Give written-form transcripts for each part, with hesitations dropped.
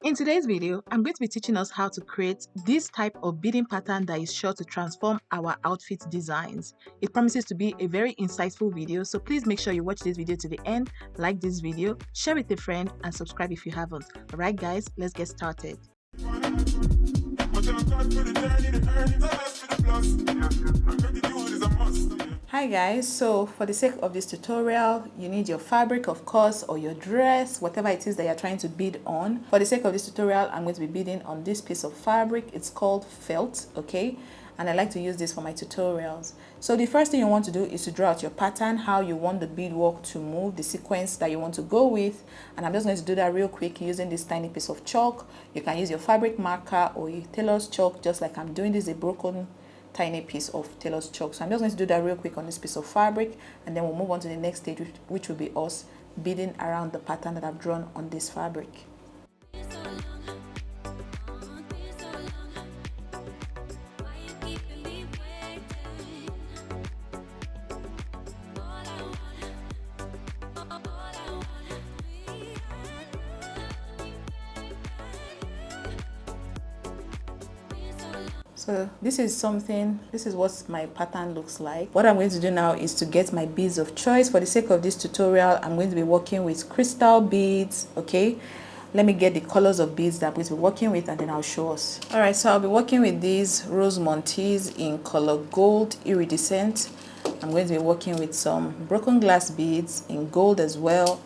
In today's video, I'm going to be teaching us how to create this type of beading pattern that is sure to transform our outfit designs. It promises to be a very insightful video, so please make sure you watch this video to the end, like this video, share with a friend, and subscribe if you haven't. Alright guys, let's get started. Hi guys, so for the sake of this tutorial, you need your fabric, of course, or your dress, whatever it is that you're trying to bead on. For the sake of this tutorial, I'm going to be beading on this piece of fabric. It's called felt, okay? And I like to use this for my tutorials. So the first thing you want to do is to draw out your pattern, how you want the beadwork to move, the sequence that you want to go with. And I'm just going to do that real quick using this tiny piece of chalk. You can use your fabric marker or your tailor's chalk, just like I'm doing. This is a broken tiny piece of tailor's chalk. So I'm just going to do that real quick on this piece of fabric, and then we'll move on to the next stage, which will be us beading around the pattern that I've drawn on this fabric. So this is what my pattern looks like. What I'm going to do now is to get my beads of choice. For the sake of this tutorial, I'm going to be working with crystal beads, okay? Let me get the colors of beads that I'm going to be working with, and then I'll show us. All right, so I'll be working with these rose montees in color gold iridescent. I'm going to be working with some broken glass beads in gold as well.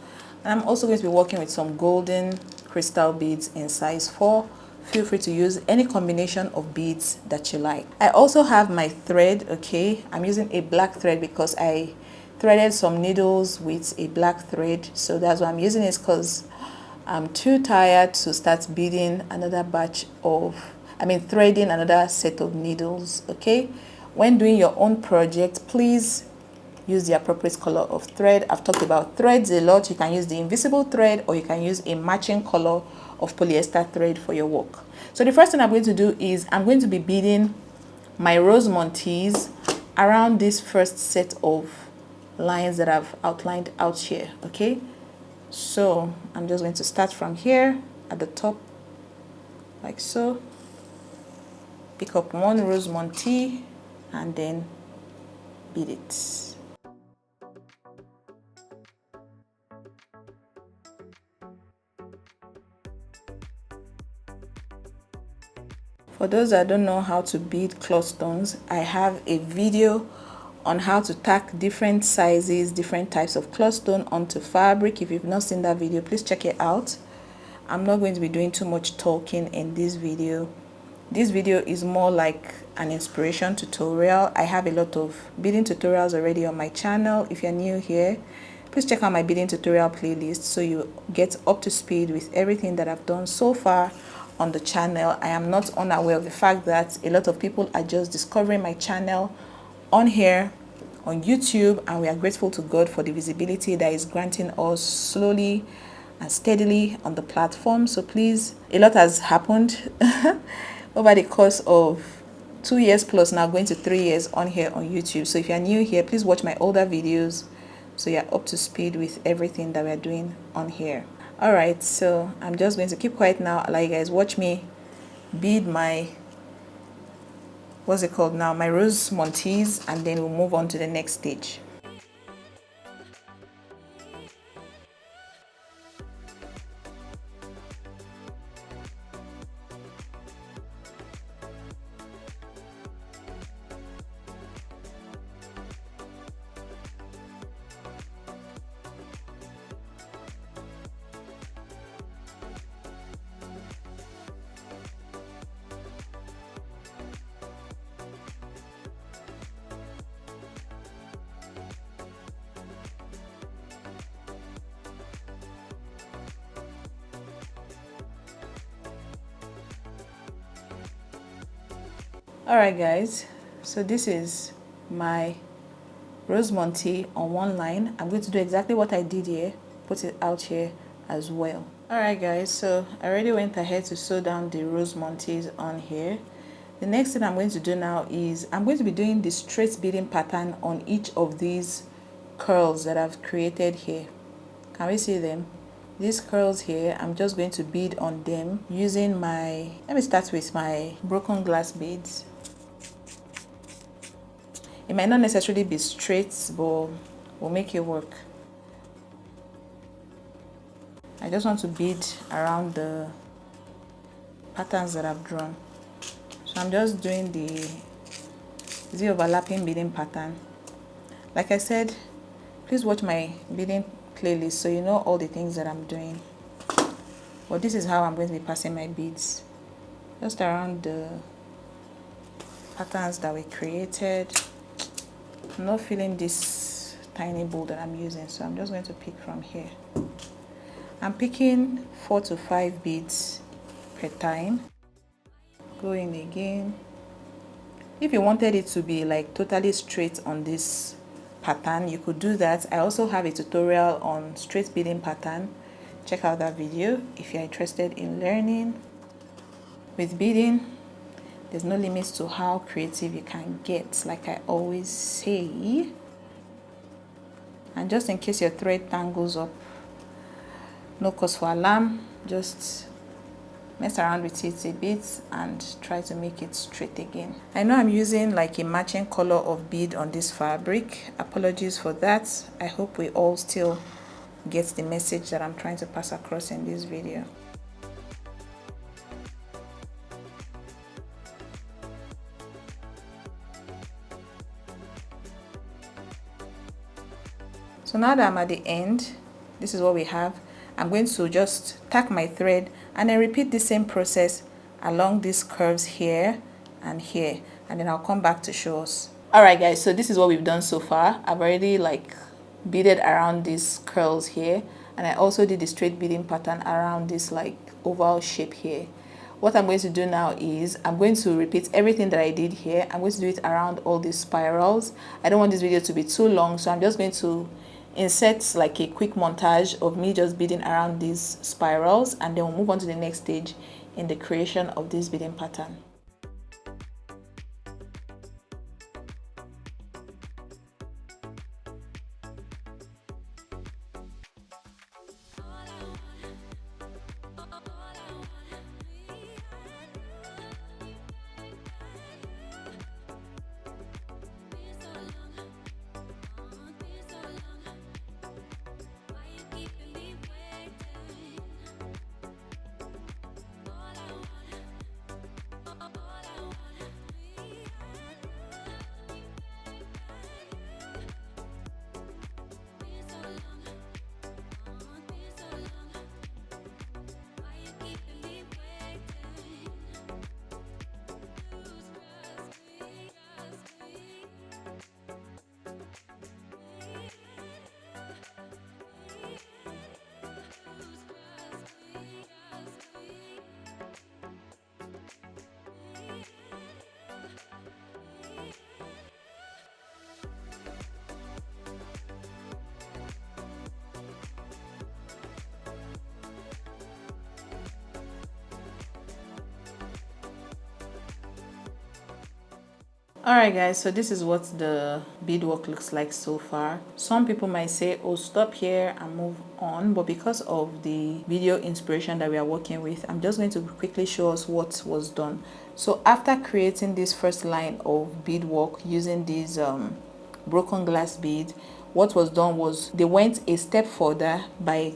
And I'm also going to be working with some golden crystal beads in size 4. Feel free to use any combination of beads that you like. I also have my thread, okay? I'm using a black thread because I threaded some needles with a black thread. So that's why I'm using it, because I'm too tired to start beading another batch of, threading another set of needles, okay? When doing your own project, please use the appropriate color of thread. I've talked about threads a lot. You can use the invisible thread, or you can use a matching color of polyester thread for your work. So the first thing I'm going to do is I'm going to be beading my rose montees around this first set of lines that I've outlined out here, okay? So I'm just going to start from here at the top, like so. Pick up one rose montee and then bead it. For those that don't know how to bead cloth stones, I have a video on how to tack different sizes, different types of cloth stone onto fabric. If you've not seen that video, please check it out. I'm not going to be doing too much talking in this video. This video is more like an inspiration tutorial. I have a lot of beading tutorials already on my channel. If you're new here, please check out my beading tutorial playlist so you get up to speed with everything that I've done so far on the channel. I am not unaware of the fact that a lot of people are just discovering my channel on here on YouTube, and we are grateful to God for the visibility that is granting us slowly and steadily on the platform. So please, a lot has happened over the course of 2 years plus, now going to 3 years on here on YouTube. So if you're new here, please watch my older videos so you're up to speed with everything that we're doing on here. All right, so I'm just going to keep quiet now. I'll let you guys watch me bead my, what's it called now, my rose montees, and then we'll move on to the next stage. Alright guys, so this is my rose montee on one line. I'm going to do exactly what I did here, put it out here as well. Alright guys, so I already went ahead to sew down the rose montees on here. The next thing I'm going to do now is I'm going to be doing the straight beading pattern on each of these curls that I've created here. Can we see them? these curls here, I'm just going to bead on them using my, let me start with my broken glass beads. It might not necessarily be straight, but we'll make it work. I just want to bead around the patterns that I've drawn. So I'm just doing the Z overlapping beading pattern. Like I said, please watch my beading playlist so you know all the things that I'm doing. But this is how I'm going to be passing my beads. Just around the patterns that we created. I'm not feeling this tiny bowl that I'm using, so I'm just going to pick from here. I'm picking 4 to 5 beads per time. Go in again. If you wanted it to be like totally straight on this pattern, you could do that. I also have a tutorial on straight beading pattern. Check out that video if you're interested in learning. With beading, there's no limits to how creative you can get, like I always say. And just in case your thread tangles up, no cause for alarm, just mess around with it a bit and try to make it straight again. I know I'm using like a matching color of bead on this fabric. Apologies for that. I hope we all still get the message that I'm trying to pass across in this video. So now that I'm at the end, this is what we have. I'm going to just tack my thread and then repeat the same process along these curves here and here, and then I'll come back to show us. Alright guys, so this is what we've done so far. I've already like beaded around these curls here, and I also did the straight beading pattern around this like oval shape here. What I'm going to do now is I'm going to repeat everything that I did here. I'm going to do it around all these spirals. I don't want this video to be too long, so I'm just going to insert like a quick montage of me just beading around these spirals, and then we'll move on to the next stage in the creation of this beading pattern. Alright guys, so this is what the beadwork looks like so far. Some people might say, oh, stop here and move on, but because of the video inspiration that we are working with, I'm just going to quickly show us what was done. So after creating this first line of beadwork using these broken glass beads, what was done was they went a step further by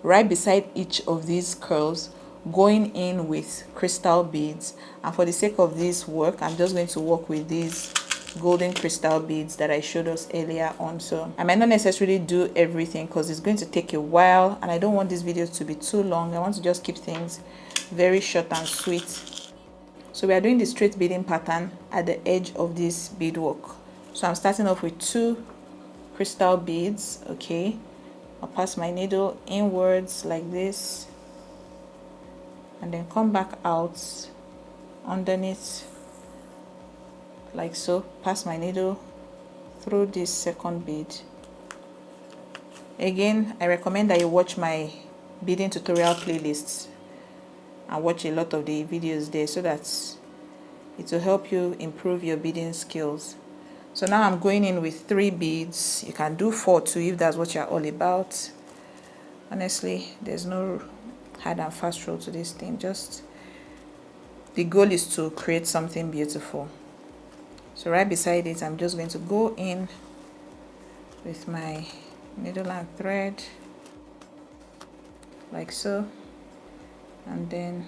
right beside each of these curls going in with crystal beads. And for the sake of this work, I'm just going to work with these golden crystal beads that I showed us earlier on. So I might not necessarily do everything because it's going to take a while, and I don't want this video to be too long. I want to just keep things very short and sweet. So we are doing the straight beading pattern at the edge of this beadwork. So I'm starting off with 2 crystal beads. Okay, I'll pass my needle inwards like this, and then come back out underneath like so, pass my needle through this second bead. Again, I recommend that you watch my beading tutorial playlists and watch a lot of the videos there so that it will help you improve your beading skills. So now I'm going in with 3 beads. You can do 4 too if that's what you're all about. Honestly, there's no hard and fast rule to this thing. Just the goal is to create something beautiful. So right beside it, I'm just going to go in with my needle and thread like so, and then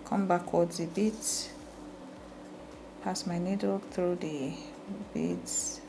come backwards a bit, pass my needle through the beads.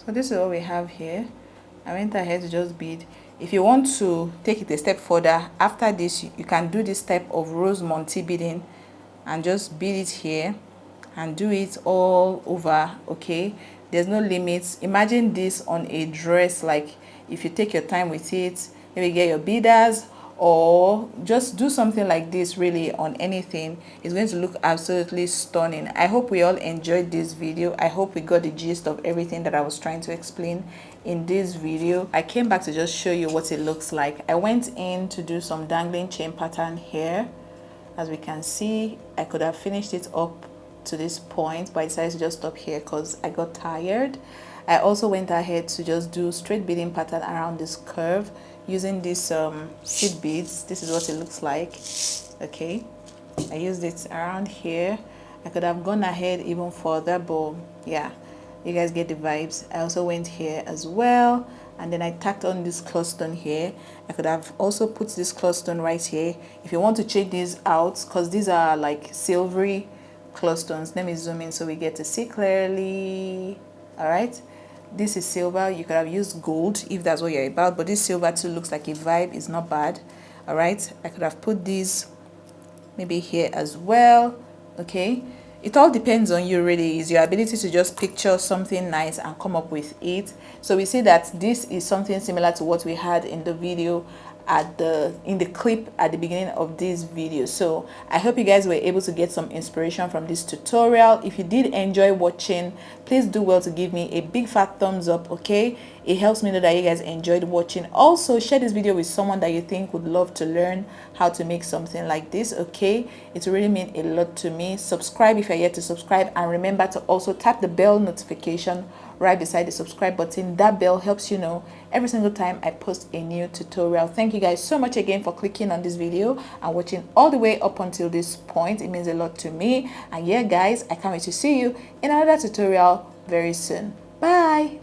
So this is what we have here. I went ahead to just bead. If you want to take it a step further, after this you can do this type of rose multi beading and just bead it here and do it all over. Okay, there's no limits. Imagine this on a dress. Like if you take your time with it, maybe get your beaders or just do something like this really on anything. It's going to look absolutely stunning. I hope we all enjoyed this video. I hope we got the gist of everything that I was trying to explain in this video. I came back to just show you what it looks like. I went in to do some dangling chain pattern here. As we can see, I could have finished it up to this point, but I decided to just stop here because I got tired. I also went ahead to just do straight beading pattern around this curve using these seed beads. This is what it looks like. Okay, I used it around here. I could have gone ahead even further, but yeah, you guys get the vibes. I also went here as well, and then I tacked on this clustone here. I could have also put this clustone right here. If you want to check these out, because these are like silvery clustones. Let me zoom in so we get to see clearly. All right, this is silver. You could have used gold if that's what you're about, but this silver too looks like a vibe. It's not bad. All right, I could have put these maybe here as well. Okay, it all depends on you really. Is your ability to just picture something nice and come up with it. So we see that this is something similar to what we had in the video in the clip at the beginning of this video. So I hope you guys were able to get some inspiration from this tutorial. If you did enjoy watching, please do well to give me a big fat thumbs up. Okay, it helps me know that you guys enjoyed watching. Also share this video with someone that you think would love to learn how to make something like this. Okay, it really means a lot to me. Subscribe if you're yet to subscribe, and remember to also tap the bell notification right beside the subscribe button. That bell helps you know every single time I post a new tutorial. Thank you guys so much again for clicking on this video and watching all the way up until this point. It means a lot to me. And yeah guys, I can't wait to see you in another tutorial very soon. Bye.